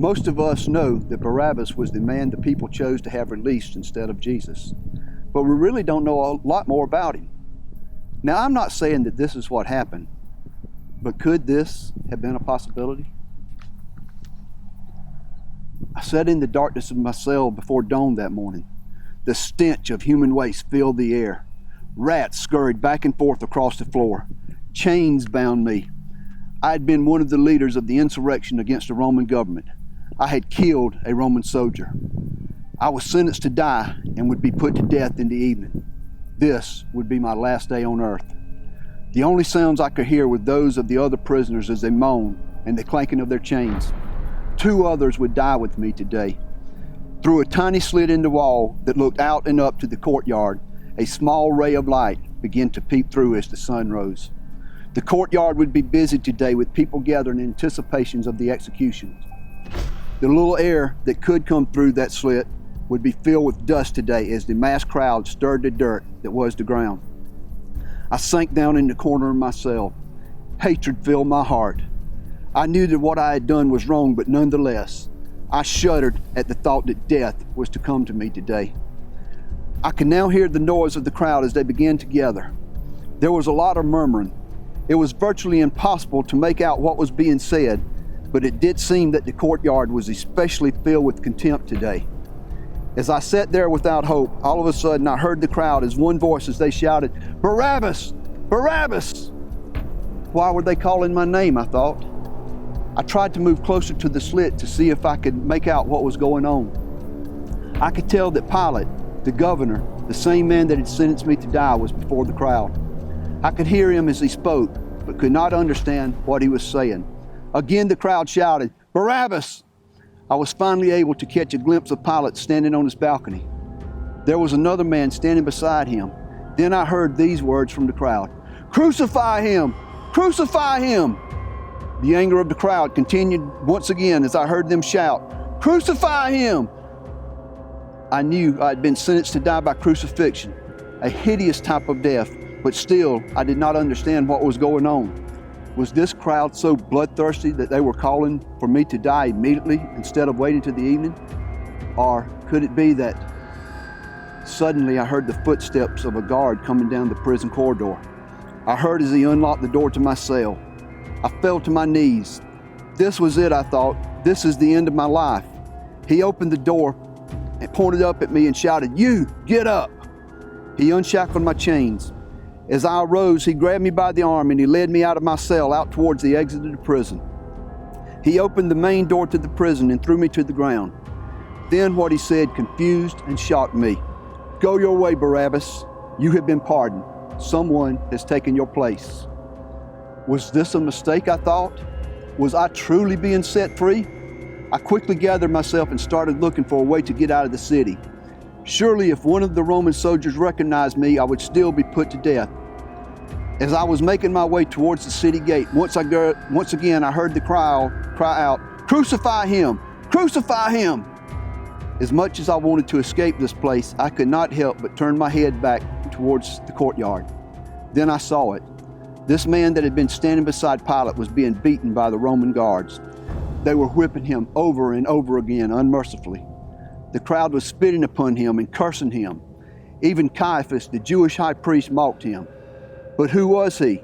Most of us know that Barabbas was the man the people chose to have released instead of Jesus, but we really don't know a lot more about him. Now, I'm not saying that this is what happened, but could this have been a possibility? I sat in the darkness of my cell before dawn that morning. The stench of human waste filled the air. Rats scurried back and forth across the floor. Chains bound me. I had been one of the leaders of the insurrection against the Roman government. I had killed a Roman soldier. I was sentenced to die and would be put to death in the evening. This would be my last day on earth. The only sounds I could hear were those of the other prisoners as they moaned and the clanking of their chains. 2 others would die with me today. Through a tiny slit in the wall that looked out and up to the courtyard, a small ray of light began to peep through as the sun rose. The courtyard would be busy today with people gathering in anticipations of the executions. The little air that could come through that slit would be filled with dust today as the massed crowd stirred the dirt that was the ground. I sank down in the corner of my cell. Hatred filled my heart. I knew that what I had done was wrong, but nonetheless, I shuddered at the thought that death was to come to me today. I could now hear the noise of the crowd as they began to gather. There was a lot of murmuring. It was virtually impossible to make out what was being said, but it did seem that the courtyard was especially filled with contempt today. As I sat there without hope, all of a sudden I heard the crowd as one voice as they shouted, "Barabbas! Barabbas!" Why were they calling my name, I thought. I tried to move closer to the slit to see if I could make out what was going on. I could tell that Pilate, the governor, the same man that had sentenced me to die, was before the crowd. I could hear him as he spoke, but could not understand what he was saying. Again, the crowd shouted, "Barabbas!" I was finally able to catch a glimpse of Pilate standing on his balcony. There was another man standing beside him. Then I heard these words from the crowd, "Crucify him! Crucify him!" The anger of the crowd continued once again as I heard them shout, "Crucify him!" I knew I had been sentenced to die by crucifixion, a hideous type of death, but still I did not understand what was going on. Was this crowd so bloodthirsty that they were calling for me to die immediately instead of waiting till the evening? Or could it be that suddenly I heard the footsteps of a guard coming down the prison corridor? I heard as he unlocked the door to my cell. I fell to my knees. This was it, I thought. This is the end of my life. He opened the door and pointed up at me and shouted, "You, get up!" He unshackled my chains. As I arose, he grabbed me by the arm and he led me out of my cell out towards the exit of the prison. He opened the main door to the prison and threw me to the ground. Then what he said confused and shocked me. "Go your way, Barabbas. You have been pardoned. Someone has taken your place." Was this a mistake, I thought? Was I truly being set free? I quickly gathered myself and started looking for a way to get out of the city. Surely if one of the Roman soldiers recognized me, I would still be put to death. As I was making my way towards the city gate, once again I heard the crowd cry out, "Crucify him! Crucify him!" As much as I wanted to escape this place, I could not help but turn my head back towards the courtyard. Then I saw it. This man that had been standing beside Pilate was being beaten by the Roman guards. They were whipping him over and over again unmercifully. The crowd was spitting upon him and cursing him. Even Caiaphas, the Jewish high priest, mocked him. But who was he?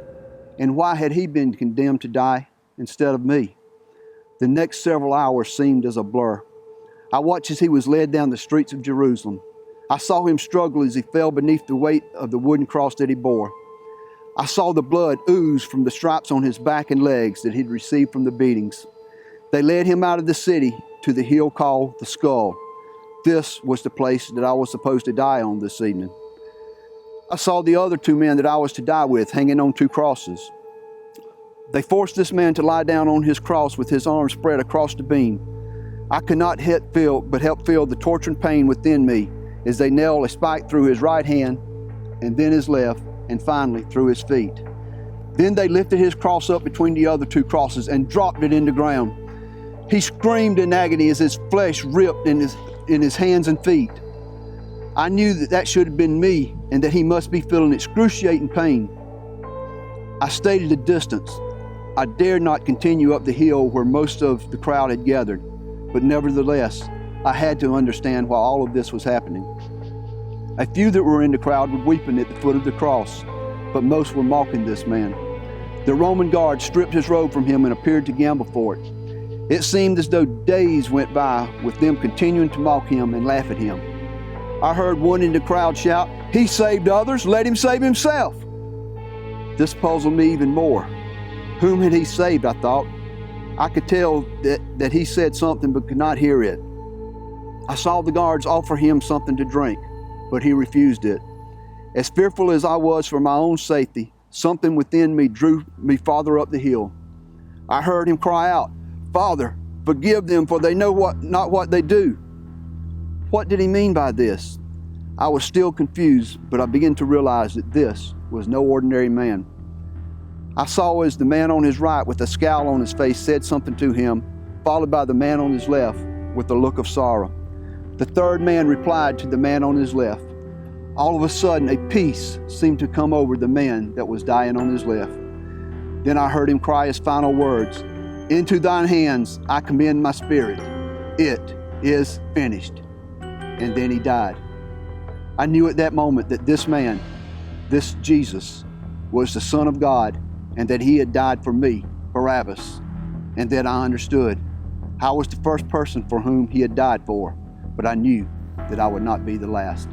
And why had he been condemned to die instead of me? The next several hours seemed as a blur. I watched as he was led down the streets of Jerusalem. I saw him struggle as he fell beneath the weight of the wooden cross that he bore. I saw the blood ooze from the stripes on his back and legs that he'd received from the beatings. They led him out of the city to the hill called the Skull. This was the place that I was supposed to die on this evening. I saw the other 2 men that I was to die with hanging on 2 crosses. They forced this man to lie down on his cross with his arms spread across the beam. I could not help feel the torturing pain within me as they nailed a spike through his right hand and then his left and finally through his feet. Then they lifted his cross up between the other 2 crosses and dropped it in the ground. He screamed in agony as his flesh ripped in his hands and feet. I knew that should have been me and that he must be feeling excruciating pain. I stayed at a distance. I dared not continue up the hill where most of the crowd had gathered. but nevertheless, I had to understand why all of this was happening. A few that were in the crowd were weeping at the foot of the cross, but most were mocking this man. The Roman guard stripped his robe from him and appeared to gamble for it. It seemed as though days went by with them continuing to mock him and laugh at him. I heard one in the crowd shout, "He saved others, let him save himself." This puzzled me even more. Whom had he saved, I thought. I could tell that he said something but could not hear it. I saw the guards offer him something to drink, but he refused it. As fearful as I was for my own safety, something within me drew me farther up the hill. I heard him cry out, "Father, forgive them, for they know not what they do." What did he mean by this? I was still confused, but I began to realize that this was no ordinary man. I saw as the man on his right with a scowl on his face said something to him, followed by the man on his left with a look of sorrow. The third man replied to the man on his left. All of a sudden, a peace seemed to come over the man that was dying on his left. Then I heard him cry his final words, "Into thine hands I commend my spirit. It is finished." And then he died. I knew at that moment that this man, this Jesus, was the Son of God, and that he had died for me, Barabbas. And then I understood I was the first person for whom he had died for, but I knew that I would not be the last.